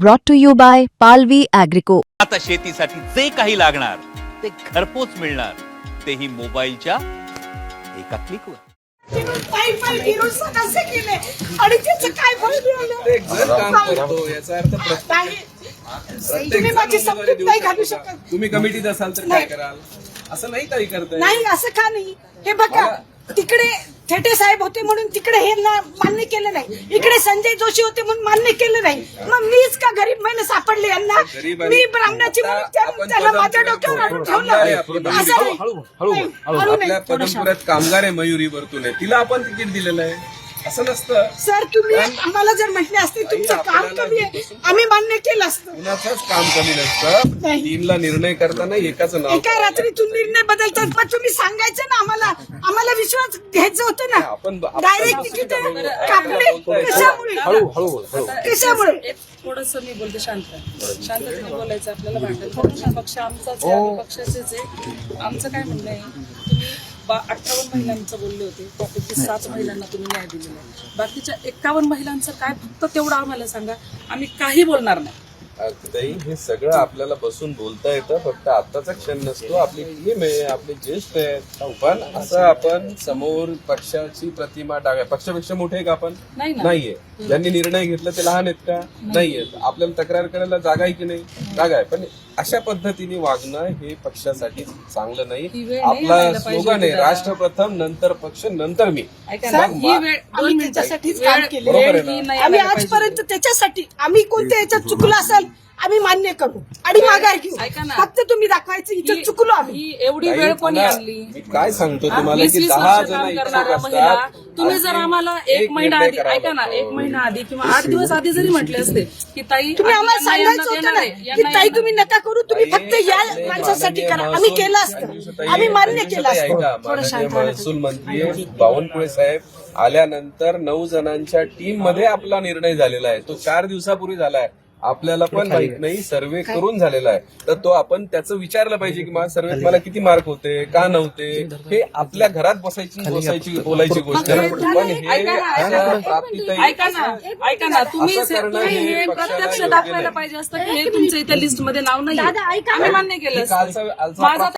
brought to you by Palvi Agrico. आता शेतीसाठी जे काही लागणार ते घरपोच मिळणार, तेही मोबाईलच्या एका क्लिकवर. पायी फिरून कसे केले आणि त्याचं काय फळ मिळालं? याचा अर्थ तुम्ही माझी समजूत नाही घालू शकत. तुम्ही कमिटीत असाल तर काय कराल? असं नाही काही करताय. नाही असं का नाही? हे बघा, तिकडे थेटे साहेब होते म्हणून तिकडे हे मान्य केलं नाही, इकडे संजय जोशी होते म्हणून मान्य केलं नाही. मग मीच का गरीब महिला सापडले यांना? मी ब्राह्मणाची म्हणून त्याला माझ्या डोक्यावर आणून ठेवलं. असं नाही. आपल्या पदमपुऱ्यात कामगार आहे मयुरी वर्तुले, तिला आपण तिकीट दिलेलं आहे, असं नसतं. सर तुम्ही आम्हाला जर म्हटले असते तुमचं काम कमी आहे, आम्ही मान्य केलं असतं. कुणाचंच काम कमी नसतं. टीमला निर्णय करताना एकाचं नाव एका रात्रीतून निर्णय बदलतात. पण तुम्ही सांगायचं ना आम्हाला विश्वास घ्यायचं होतं ना. डायरेक्ट तिकीट कापले कशामुळे? कशामुळे? थोडंसं मी बोलते शांततेने बोलायचं. आपल्याला भांडण पक्ष आमचाच आहे, आम्ही पक्षाचेच आहे. आमचं काय म्हणणं आहे, तुम्ही 58 महिलांचं बोलले होते, त्यापैकी 7 महिलांना तुम्ही न्याय दिलेला आहे. बाकीच्या 51 महिलांचं काय, फक्त तेवढं आम्हाला सांगा, आम्ही काही बोलणार नाही. ताई, हे सगळं आपल्याला बसून बोलता येतं, फक्त आत्ताचा क्षण नसतो. आपली टीम आहे, आपले ज्येष्ठ आहेत, पण असं आपण समोर पक्षाची प्रतिमा टाकाय. पक्षापेक्षा मोठे का आपण? नाहीये. ज्यांनी निर्णय घेतला ते लहान आहेत का? नाहीयेत. आपल्याला तक्रार करायला जागा आहे की नाही? जागा आहे. पण अशा पद्धतीने वागणं हे पक्षासाठी चांगलं नाही. आपला स्लोगन आहे, राष्ट्र प्रथम, नंतर पक्ष, नंतर मी. आम्ही त्याच्यासाठीच काम केलं. बरोबर आहे ना? आम्ही आजपर्यंत त्याच्यासाठी, आम्ही कोणत्या याच्यात चुकलो असेल आम्ही मान्य करू आणि माघार घेऊ. फक्त तुम्ही दाखवायचं इथं चुकलो आम्ही. एवढी वेळ कोणी आणली? मी काय सांगतो तुम्हाला की 20-20 10 वर्ष जण काम इच्छुक करणाऱ्या महिला, असतात. तुम्ही जर आम्हाला एक महिना आधी, ऐका ना, 1 महिना आधी किंवा 8 दिवस आधी जरी म्हटले असते की ताई तुम्ही आम्हाला सांगायचं होतं ना की ताई तुम्ही नका करू, तुम्ही फक्त या माणसासाठी करा. आम्ही केलं असतं, आम्ही मान्य केलं असतं. थोडं शांत महसूल मंत्री बावनकुळे साहेब आल्यानंतर 9 जणांच्या टीम मध्ये आपला निर्णय झालेला आहे. तो 4 दिवसापूर्वी झाला आहे. आपल्याला पण माहित नाही, सर्वे करून झालेला आहे. तर तो आपण त्याचं विचारलं पाहिजे की माझ्या सर्वेत मला किती मार्क होते, का नव्हते. हे आपल्या घरात बोलायची गोष्ट आहे. पण हे ऐका ना, तुम्ही हे प्रत्यक्ष दाखवायला पाहिजे असतं की हे तुमचं इथे लिस्ट मध्ये नाव नाही. आम्ही मान्य केलं असतं. कालचा